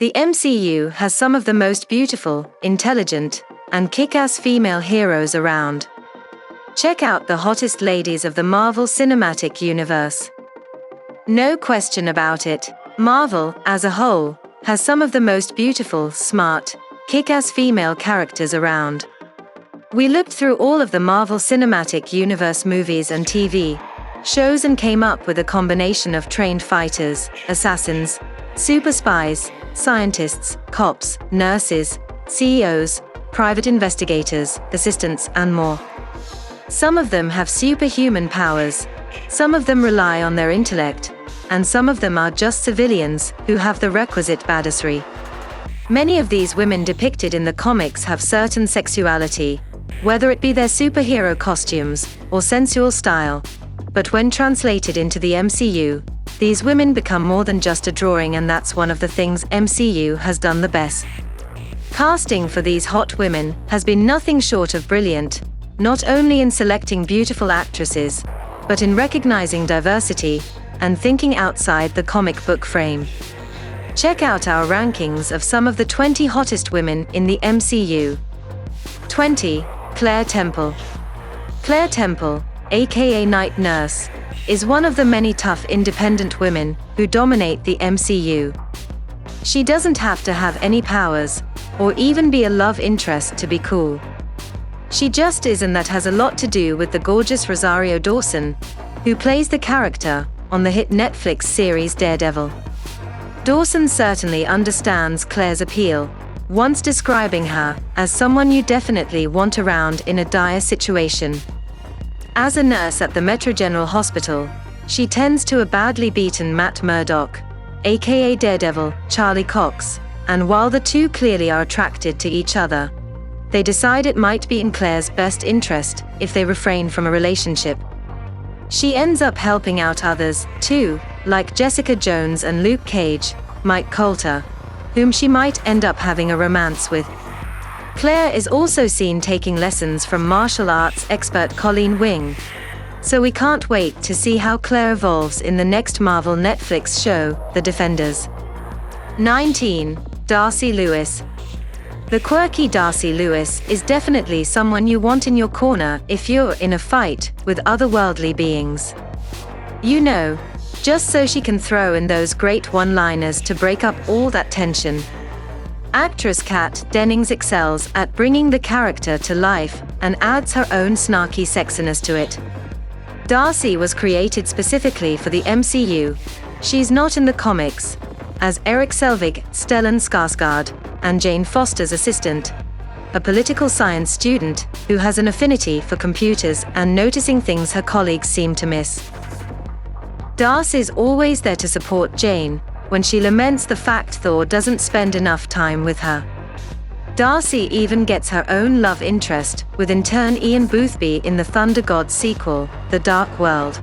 The MCU has some of the most beautiful, intelligent, and kick-ass female heroes around. Check out the hottest ladies of the Marvel Cinematic Universe. No question about it, Marvel, as a whole, has some of the most beautiful, smart, kick-ass female characters around. We looked through all of the Marvel Cinematic Universe movies and TV shows and came up with a combination of trained fighters, assassins, super spies, scientists, cops, nurses, CEOs, private investigators, assistants, and more. Some of them have superhuman powers, some of them rely on their intellect, and some of them are just civilians who have the requisite badassery. Many of these women depicted in the comics have certain sexuality, whether it be their superhero costumes or sensual style, but when translated into the MCU, these women become more than just a drawing, and that's one of the things MCU has done the best. Casting for these hot women has been nothing short of brilliant, not only in selecting beautiful actresses, but in recognizing diversity and thinking outside the comic book frame. Check out our rankings of some of the 20 hottest women in the MCU. 20. Claire Temple. Claire Temple, aka Night Nurse, is one of the many tough independent women who dominate the MCU. She doesn't have to have any powers, or even be a love interest to be cool. She just is, and that has a lot to do with the gorgeous Rosario Dawson, who plays the character on the hit Netflix series Daredevil. Dawson certainly understands Claire's appeal, once describing her as someone you definitely want around in a dire situation. As a nurse at the Metro General Hospital, she tends to a badly beaten Matt Murdock, aka Daredevil, Charlie Cox, and while the two clearly are attracted to each other, they decide it might be in Claire's best interest if they refrain from a relationship. She ends up helping out others, too, like Jessica Jones and Luke Cage, Mike Colter, whom she might end up having a romance with. Claire is also seen taking lessons from martial arts expert Colleen Wing, so we can't wait to see how Claire evolves in the next Marvel Netflix show, The Defenders. 19. Darcy Lewis. The quirky Darcy Lewis is definitely someone you want in your corner if you're in a fight with otherworldly beings. You know, just so she can throw in those great one-liners to break up all that tension. Actress Kat Dennings excels at bringing the character to life and adds her own snarky sexiness to it. Darcy was created specifically for the MCU. She's not in the comics, as Erik Selvig, Stellan Skarsgård, and Jane Foster's assistant, a political science student who has an affinity for computers and noticing things her colleagues seem to miss. Darcy's always there to support Jane when she laments the fact Thor doesn't spend enough time with her. Darcy even gets her own love interest with intern Ian Boothby in the Thunder Gods sequel, The Dark World.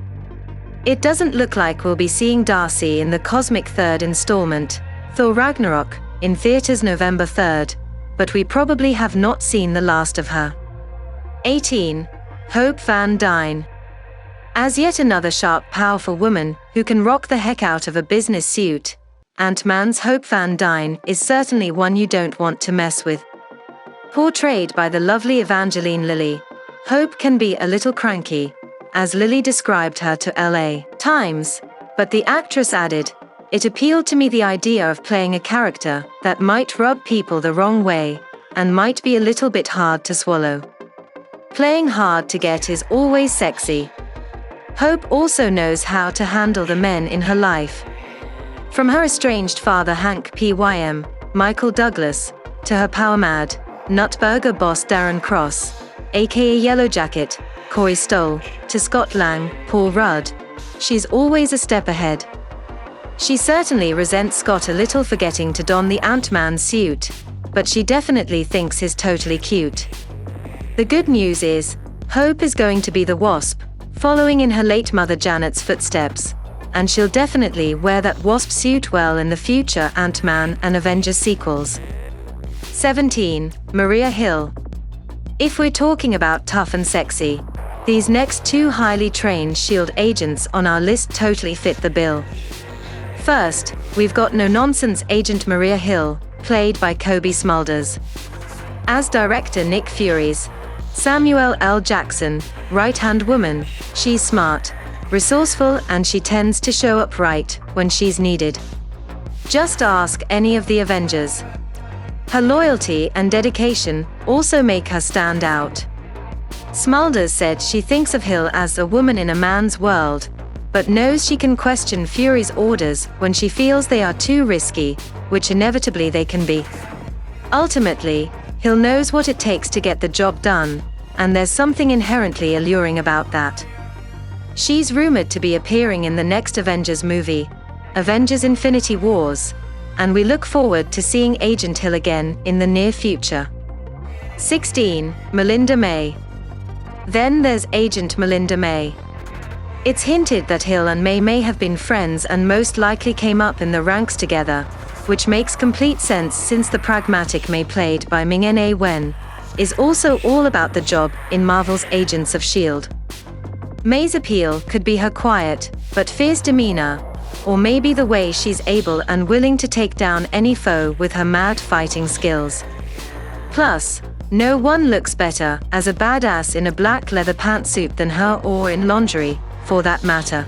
It doesn't look like we'll be seeing Darcy in the cosmic third installment, Thor Ragnarok, in theaters November 3rd, but we probably have not seen the last of her. 18. Hope Van Dyne. As yet another sharp, powerful woman who can rock the heck out of a business suit, Ant-Man's Hope Van Dyne is certainly one you don't want to mess with. Portrayed by the lovely Evangeline Lilly, Hope can be a little cranky, as Lilly described her to LA Times, but the actress added, "It appealed to me, the idea of playing a character that might rub people the wrong way and might be a little bit hard to swallow. Playing hard to get is always sexy." Hope also knows how to handle the men in her life. From her estranged father Hank Pym, Michael Douglas, to her power-mad, Nutburger boss Darren Cross, aka Yellow Jacket, Corey Stoll, to Scott Lang, Paul Rudd, she's always a step ahead. She certainly resents Scott a little for getting to don the Ant-Man suit, but she definitely thinks he's totally cute. The good news is, Hope is going to be the Wasp, following in her late mother Janet's footsteps, and she'll definitely wear that Wasp suit well in the future Ant-Man and Avengers sequels. 17. Maria Hill. If we're talking about tough and sexy, these next two highly trained SHIELD agents on our list totally fit the bill. First, we've got no-nonsense Agent Maria Hill, played by Kobe Smulders. As director Nick Fury's Samuel L. Jackson, right-hand woman, she's smart, resourceful, and she tends to show up right when she's needed. Just ask any of the Avengers. Her loyalty and dedication also make her stand out. Smulders said she thinks of Hill as a woman in a man's world, but knows she can question Fury's orders when she feels they are too risky, which inevitably they can be. Ultimately, Hill knows what it takes to get the job done, and there's something inherently alluring about that. She's rumored to be appearing in the next Avengers movie, Avengers Infinity Wars, and we look forward to seeing Agent Hill again in the near future. 16. Melinda May. Then there's Agent Melinda May. It's hinted that Hill and May have been friends and most likely came up in the ranks together, which makes complete sense since the pragmatic May, played by Ming-Na Wen, is also all about the job in Marvel's Agents of S.H.I.E.L.D. May's appeal could be her quiet, but fierce demeanor, or maybe the way she's able and willing to take down any foe with her mad fighting skills. Plus, no one looks better as a badass in a black leather pantsuit than her, or in lingerie, for that matter.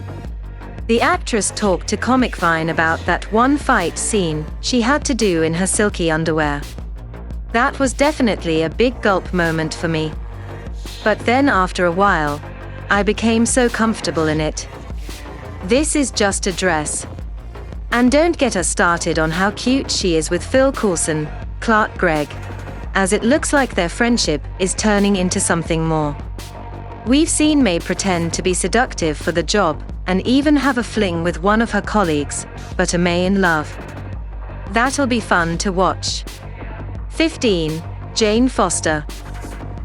The actress talked to Comic Vine about that one fight scene she had to do in her silky underwear. That was definitely a big gulp moment for me. But then after a while, I became so comfortable in it. This is just a dress. And don't get us started on how cute she is with Phil Coulson, Clark Gregg, as it looks like their friendship is turning into something more. We've seen May pretend to be seductive for the job, and even have a fling with one of her colleagues, but are May in love? That'll be fun to watch. 15. Jane Foster.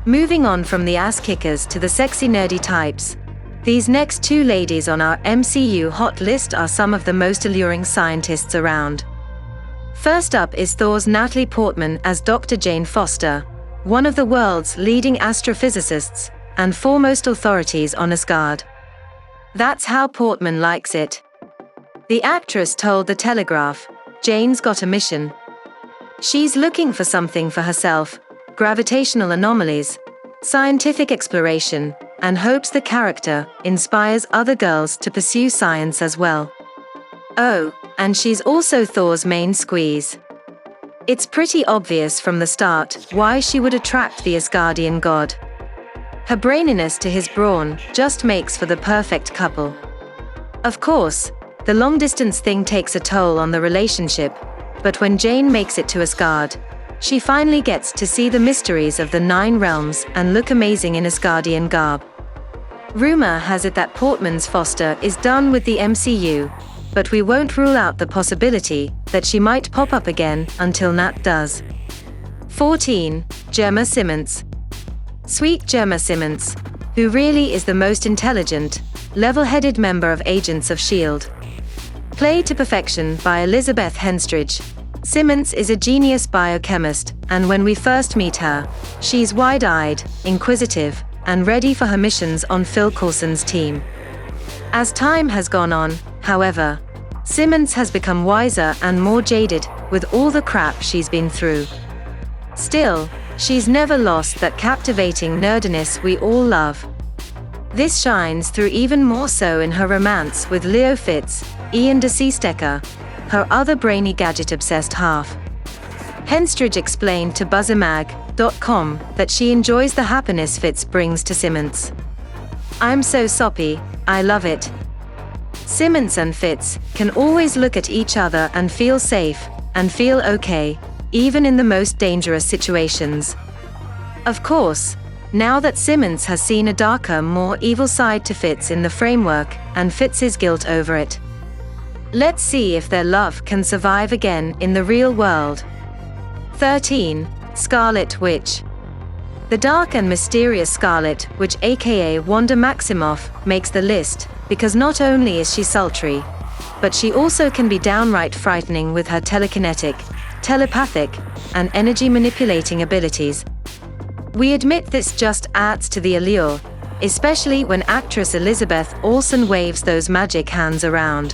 Moving on from the ass-kickers to the sexy nerdy types, these next two ladies on our MCU hot list are some of the most alluring scientists around. First up is Thor's Natalie Portman as Dr. Jane Foster, one of the world's leading astrophysicists and foremost authorities on Asgard. That's how Portman likes it. The actress told The Telegraph, "Jane's got a mission. She's looking for something for herself, gravitational anomalies, scientific exploration, and hopes the character inspires other girls to pursue science as well. Oh, and she's also Thor's main squeeze. It's pretty obvious from the start why she would attract the Asgardian god. Her braininess to his brawn just makes for the perfect couple. Of course, the long-distance thing takes a toll on the relationship, but when Jane makes it to Asgard, she finally gets to see the mysteries of the Nine Realms and look amazing in Asgardian garb. Rumor has it that Portman's Foster is done with the MCU, but we won't rule out the possibility that she might pop up again until Nat does. 14. Gemma Simmons. Sweet Gemma Simmons, who really is the most intelligent, level-headed member of Agents of S.H.I.E.L.D. Played to perfection by Elizabeth Henstridge, Simmons is a genius biochemist, and when we first meet her, she's wide-eyed, inquisitive, and ready for her missions on Phil Coulson's team. As time has gone on, however, Simmons has become wiser and more jaded with all the crap she's been through. Still, she's never lost that captivating nerdiness we all love. This shines through even more so in her romance with Leo Fitz, Ian DeSeestecker, her other brainy gadget-obsessed half. Henstridge explained to BuzzerMag.com that she enjoys the happiness Fitz brings to Simmons. "I'm so soppy, I love it." Simmons and Fitz can always look at each other and feel safe, and feel okay, even in the most dangerous situations. Of course, now that Simmons has seen a darker, more evil side to Fitz in the framework, and Fitz's guilt over it. Let's see if their love can survive again in the real world. 13. Scarlet Witch. The dark and mysterious Scarlet Witch, aka Wanda Maximoff, makes the list, because not only is she sultry, but she also can be downright frightening with her telekinetic, telepathic, and energy-manipulating abilities. We admit this just adds to the allure, especially when actress Elizabeth Olsen waves those magic hands around.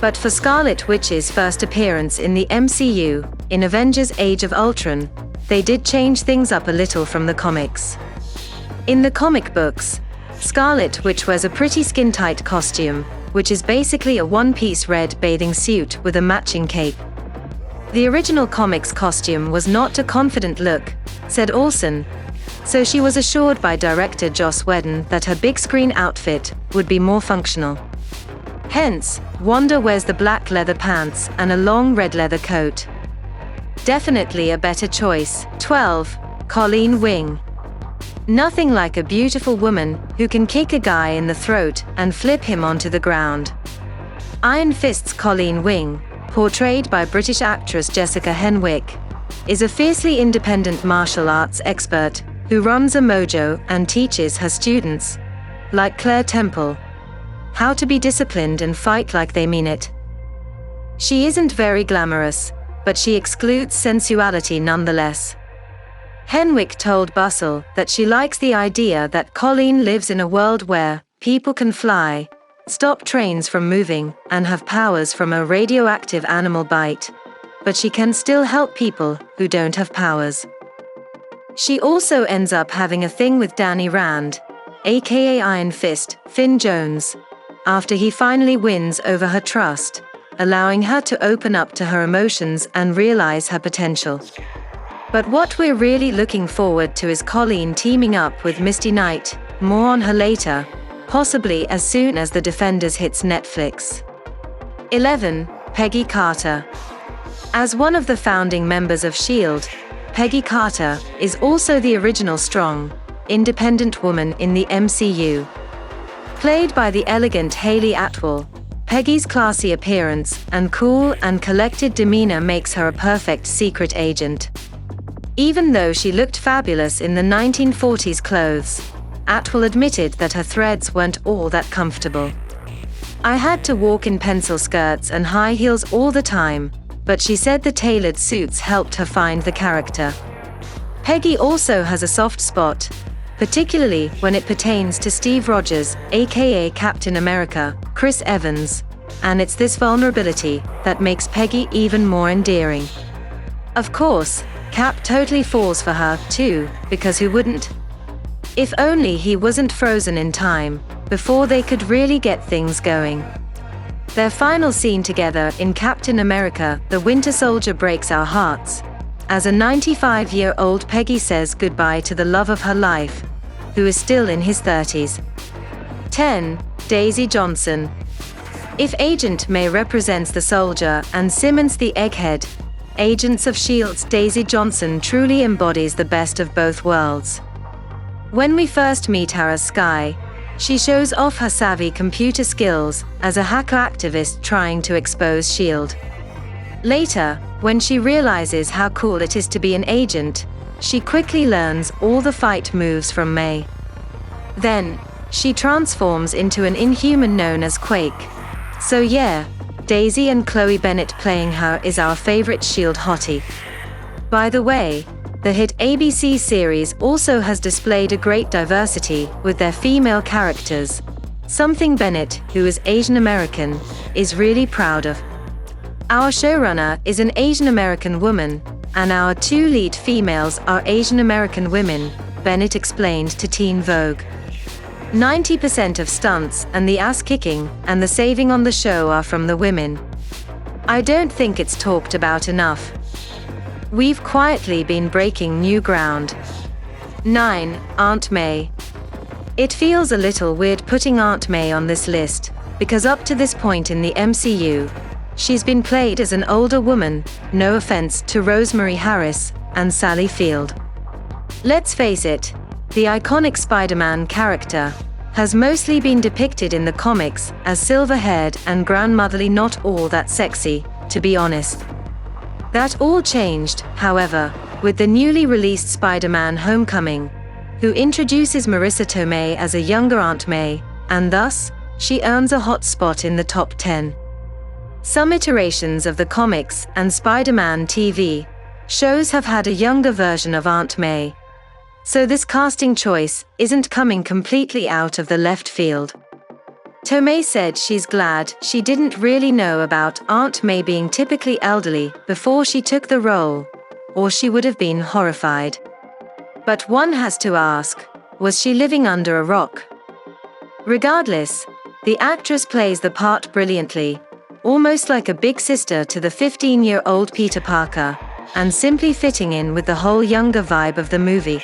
But for Scarlet Witch's first appearance in the MCU, in Avengers Age of Ultron, they did change things up a little from the comics. In the comic books, Scarlet Witch wears a pretty skin-tight costume, which is basically a one-piece red bathing suit with a matching cape. The original comics costume was not a confident look, said Olsen, so she was assured by director Joss Whedon that her big-screen outfit would be more functional. Hence, Wanda wears the black leather pants and a long red leather coat. Definitely a better choice. 12. Colleen Wing. Nothing like a beautiful woman who can kick a guy in the throat and flip him onto the ground. Iron Fist's Colleen Wing, portrayed by British actress Jessica Henwick, is a fiercely independent martial arts expert who runs a mojo and teaches her students, like Claire Temple, how to be disciplined and fight like they mean it. She isn't very glamorous, but she excludes sensuality nonetheless. Henwick told Bustle that she likes the idea that Colleen lives in a world where people can fly, stop trains from moving, and have powers from a radioactive animal bite, but she can still help people who don't have powers. She also ends up having a thing with Danny Rand, aka Iron Fist, Finn Jones, after he finally wins over her trust, allowing her to open up to her emotions and realize her potential. But what we're really looking forward to is Colleen teaming up with Misty Knight, more on her later, possibly as soon as The Defenders hits Netflix. 11. Peggy Carter. As one of the founding members of S.H.I.E.L.D., Peggy Carter is also the original strong, independent woman in the MCU. Played by the elegant Hayley Atwell, Peggy's classy appearance and cool and collected demeanor makes her a perfect secret agent. Even though she looked fabulous in the 1940s clothes, Atwell admitted that her threads weren't all that comfortable. "I had to walk in pencil skirts and high heels all the time," but she said the tailored suits helped her find the character. Peggy also has a soft spot, particularly when it pertains to Steve Rogers, aka Captain America, Chris Evans, and it's this vulnerability that makes Peggy even more endearing. Of course, Cap totally falls for her, too, because who wouldn't? If only he wasn't frozen in time, before they could really get things going. Their final scene together in Captain America, The Winter Soldier breaks our hearts, as a 95-year-old Peggy says goodbye to the love of her life, who is still in his 30s. 10. Daisy Johnson. If Agent May represents the soldier and Simmons the egghead, Agents of S.H.I.E.L.D's Daisy Johnson truly embodies the best of both worlds. When we first meet her as Skye, she shows off her savvy computer skills as a hacker activist trying to expose S.H.I.E.L.D. Later, when she realizes how cool it is to be an agent, she quickly learns all the fight moves from May. Then, she transforms into an inhuman known as Quake. So yeah, Daisy and Chloe Bennett playing her is our favorite S.H.I.E.L.D. hottie. By the way, the hit ABC series also has displayed a great diversity with their female characters, something Bennett, who is Asian American, is really proud of. Our showrunner is an Asian American woman, and our two lead females are Asian American women, Bennett explained to Teen Vogue. 90% of stunts and the ass-kicking and the saving on the show are from the women. I don't think it's talked about enough. We've quietly been breaking new ground. 9. Aunt May. It feels a little weird putting Aunt May on this list, because up to this point in the MCU, she's been played as an older woman, no offense to Rosemary Harris and Sally Field. Let's face it, the iconic Spider-Man character has mostly been depicted in the comics as silver-haired and grandmotherly, not all that sexy, to be honest. That all changed, however, with the newly released Spider-Man Homecoming, who introduces Marissa Tomei as a younger Aunt May, and thus, she earns a hot spot in the top 10. Some iterations of the comics and Spider-Man TV shows have had a younger version of Aunt May, so this casting choice isn't coming completely out of the left field. Tomei said she's glad she didn't really know about Aunt May being typically elderly before she took the role, or she would have been horrified. But one has to ask, was she living under a rock? Regardless, the actress plays the part brilliantly, almost like a big sister to the 15-year-old Peter Parker, and simply fitting in with the whole younger vibe of the movie.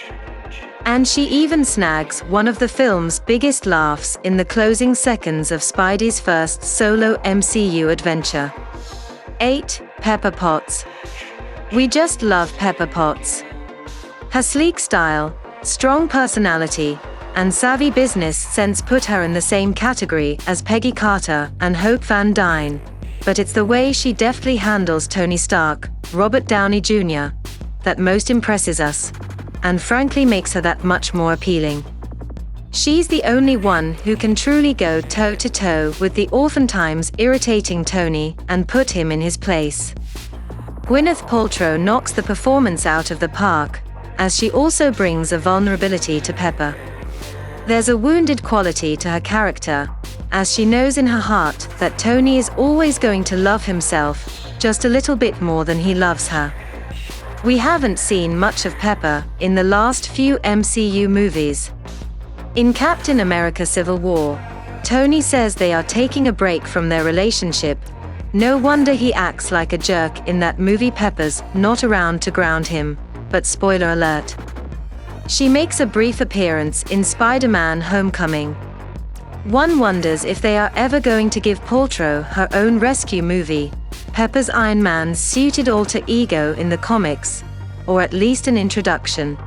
And she even snags one of the film's biggest laughs in the closing seconds of Spidey's first solo MCU adventure. 8. Pepper Potts. We just love Pepper Potts. Her sleek style, strong personality, and savvy business sense put her in the same category as Peggy Carter and Hope Van Dyne, but it's the way she deftly handles Tony Stark, Robert Downey Jr., that most impresses us, and frankly makes her that much more appealing. She's the only one who can truly go toe-to-toe with the oftentimes irritating Tony and put him in his place. Gwyneth Paltrow knocks the performance out of the park, as she also brings a vulnerability to Pepper. There's a wounded quality to her character, as she knows in her heart that Tony is always going to love himself just a little bit more than he loves her. We haven't seen much of Pepper in the last few MCU movies. In Captain America: Civil War, Tony says they are taking a break from their relationship. No wonder he acts like a jerk in that movie. Pepper's not around to ground him, but spoiler alert. She makes a brief appearance in Spider-Man: Homecoming. One wonders if they are ever going to give Paltrow her own rescue movie, Pepper's Iron Man's suited alter ego in the comics, or at least an introduction.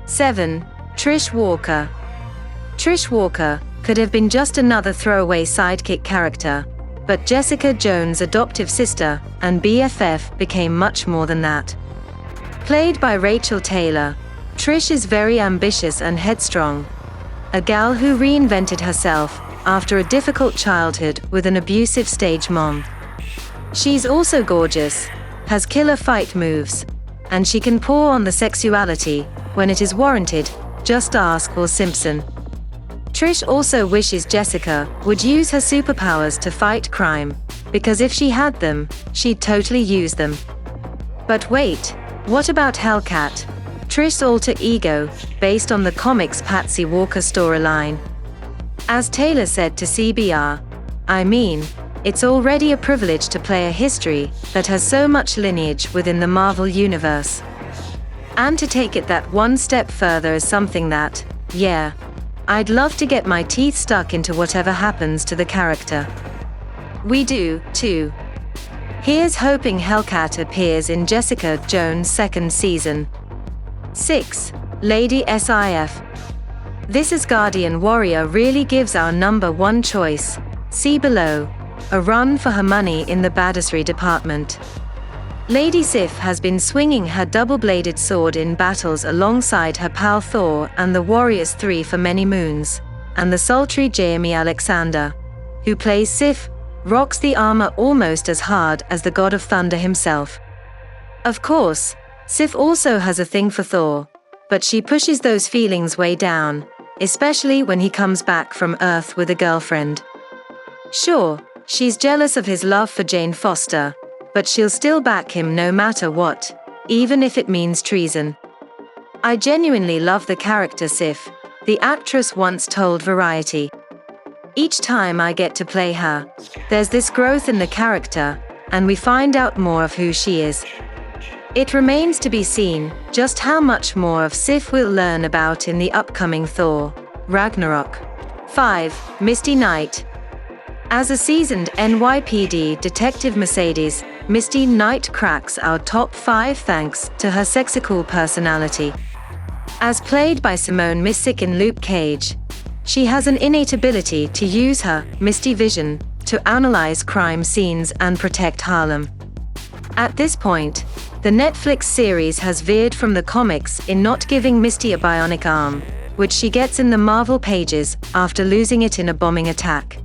7. Trish Walker. Trish Walker could have been just another throwaway sidekick character, but Jessica Jones' adoptive sister and BFF became much more than that. Played by Rachel Taylor, Trish is very ambitious and headstrong, a gal who reinvented herself after a difficult childhood with an abusive stage mom. She's also gorgeous, has killer fight moves, and she can pour on the sexuality when it is warranted. Just ask Will Simpson. Trish also wishes Jessica would use her superpowers to fight crime, because if she had them, she'd totally use them. But wait, what about Hellcat, Trish's alter ego, based on the comics' Patsy Walker storyline? As Taylor said to CBR, I mean, it's already a privilege to play a history that has so much lineage within the Marvel Universe. And to take it that one step further is something that, yeah, I'd love to get my teeth stuck into whatever happens to the character. We do, too. Here's hoping Hellcat appears in Jessica Jones' second season. 6. Lady SIF. This Asgardian warrior really gives our number one choice, see below, a run for her money in the badassery department. Lady Sif has been swinging her double-bladed sword in battles alongside her pal Thor and the Warriors 3 for many moons, and the sultry Jaime Alexander, who plays Sif, rocks the armor almost as hard as the God of Thunder himself. Of course, Sif also has a thing for Thor, but she pushes those feelings way down, especially when he comes back from Earth with a girlfriend. Sure, she's jealous of his love for Jane Foster, but she'll still back him no matter what, even if it means treason. I genuinely love the character Sif, the actress once told Variety. Each time I get to play her, there's this growth in the character, and we find out more of who she is. It remains to be seen just how much more of Sif we'll learn about in the upcoming Thor: Ragnarok. 5. Misty Knight. As a seasoned NYPD detective, Misty Knight cracks our top 5 thanks to her sexicool personality. As played by Simone Missick in Luke Cage, she has an innate ability to use her Misty vision to analyze crime scenes and protect Harlem. At this point, the Netflix series has veered from the comics in not giving Misty a bionic arm, which she gets in the Marvel pages after losing it in a bombing attack.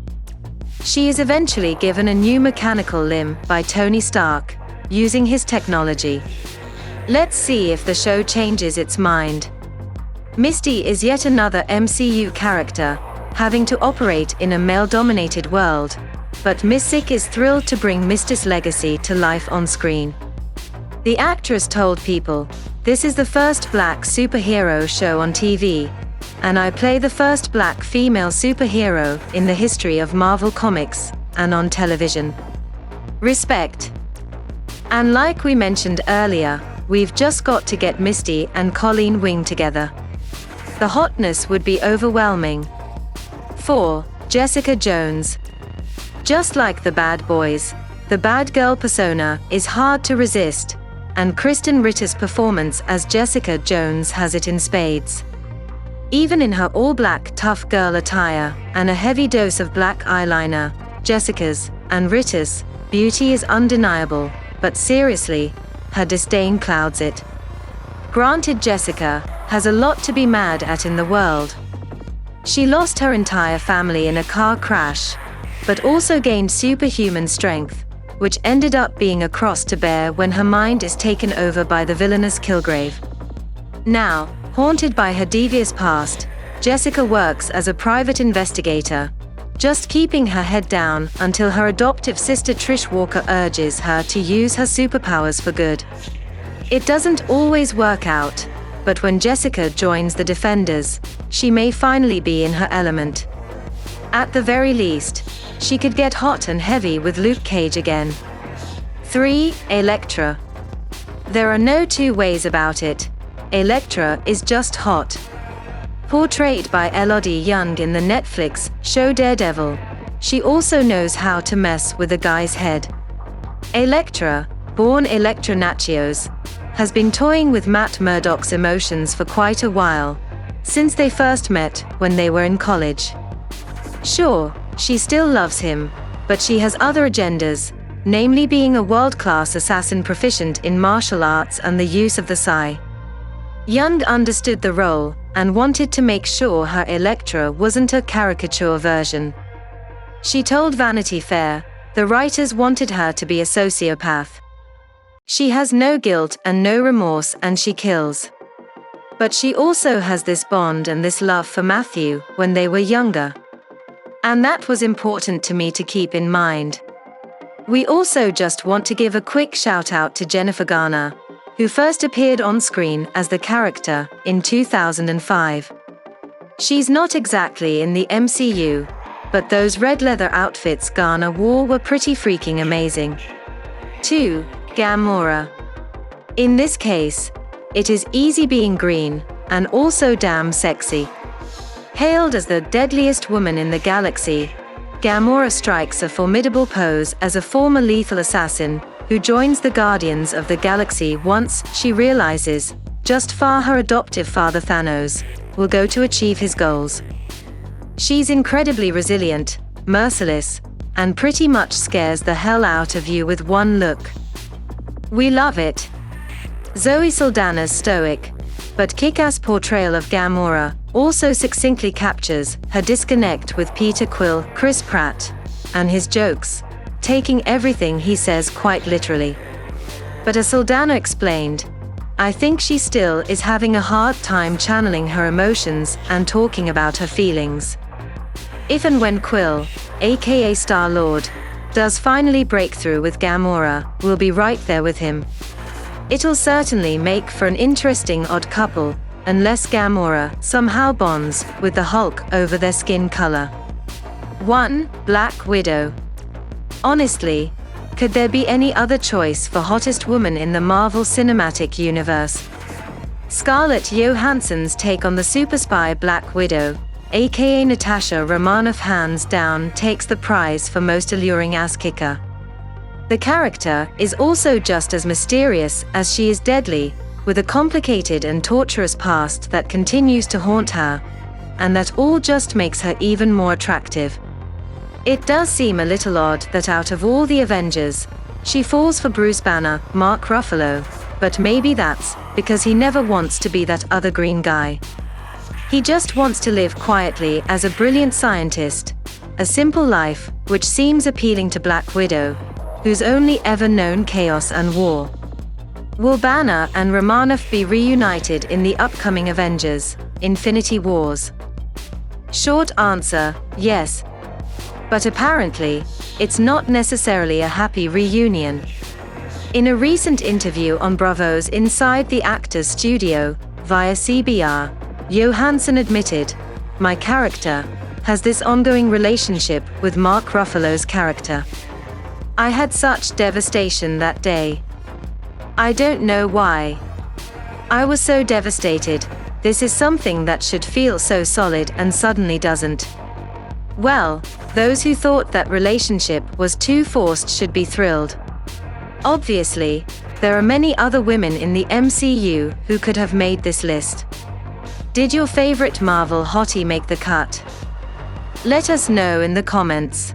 She is eventually given a new mechanical limb by Tony Stark, using his technology. Let's see if the show changes its mind. Misty is yet another MCU character having to operate in a male-dominated world, but Mystic is thrilled to bring Misty's legacy to life on screen. The actress told People, "This is the first black superhero show on TV, and I play the first black female superhero in the history of Marvel Comics and on television. Respect." And like we mentioned earlier, we've just got to get Misty and Colleen Wing together. The hotness would be overwhelming. 4. Jessica Jones. Just like the bad boys, the bad girl persona is hard to resist, and Kristen Ritter's performance as Jessica Jones has it in spades. Even in her all-black tough girl attire and a heavy dose of black eyeliner, Jessica's and Ritter's beauty is undeniable, but seriously, her disdain clouds it. Granted, Jessica has a lot to be mad at in the world. She lost her entire family in a car crash, but also gained superhuman strength, which ended up being a cross to bear when her mind is taken over by the villainous Kilgrave. Now, haunted by her devious past, Jessica works as a private investigator, just keeping her head down until her adoptive sister Trish Walker urges her to use her superpowers for good. It doesn't always work out, but when Jessica joins the Defenders, she may finally be in her element. At the very least, she could get hot and heavy with Luke Cage again. 3. Elektra. There are no two ways about it. Elektra is just hot. Portrayed by Elodie Young in the Netflix show Daredevil, she also knows how to mess with a guy's head. Elektra, born Elektra Natchios, has been toying with Matt Murdock's emotions for quite a while, since they first met when they were in college. Sure, she still loves him, but she has other agendas, namely being a world-class assassin proficient in martial arts and the use of the Sai. Young understood the role and wanted to make sure her Elektra wasn't a caricature version. She told Vanity Fair, the writers wanted her to be a sociopath. She has no guilt and no remorse and she kills. But she also has this bond and this love for Matthew when they were younger. And that was important to me to keep in mind. We also just want to give a quick shout out to Jennifer Garner, who first appeared on screen as the character in 2005. She's not exactly in the MCU, but those red leather outfits Garner wore were pretty freaking amazing. 2. Gamora. In this case, it is easy being green, and also damn sexy. Hailed as the deadliest woman in the galaxy, Gamora strikes a formidable pose as a former lethal assassin who joins the Guardians of the Galaxy once she realizes just far her adoptive father Thanos will go to achieve his goals. She's incredibly resilient, merciless, and pretty much scares the hell out of you with one look. We love it. Zoe Saldana's stoic, but kick-ass portrayal of Gamora also succinctly captures her disconnect with Peter Quill, Chris Pratt, and his jokes, taking everything he says quite literally. But as Saldana explained, I think she still is having a hard time channeling her emotions and talking about her feelings. If and when Quill, aka Star-Lord, does finally break through with Gamora, we'll be right there with him. It'll certainly make for an interesting odd couple, unless Gamora somehow bonds with the Hulk over their skin color. 1. Black Widow. Honestly, could there be any other choice for hottest woman in the Marvel Cinematic Universe? Scarlett Johansson's take on the super spy Black Widow, aka Natasha Romanoff, hands down takes the prize for most alluring ass kicker. The character is also just as mysterious as she is deadly, with a complicated and torturous past that continues to haunt her, and that all just makes her even more attractive. It does seem a little odd that out of all the Avengers, she falls for Bruce Banner, Mark Ruffalo, but maybe that's because he never wants to be that other green guy. He just wants to live quietly as a brilliant scientist, a simple life, which seems appealing to Black Widow, who's only ever known chaos and war. Will Banner and Romanoff be reunited in the upcoming Avengers: Infinity Wars? Short answer, yes. But apparently, it's not necessarily a happy reunion. In a recent interview on Bravo's Inside the Actors Studio, via CBR, Johansson admitted, "My character has this ongoing relationship with Mark Ruffalo's character. I had such devastation that day. I don't know why. I was so devastated. This is something that should feel so solid and suddenly doesn't." Well, those who thought that relationship was too forced should be thrilled. Obviously, there are many other women in the MCU who could have made this list. Did your favorite Marvel hottie make the cut? Let us know in the comments.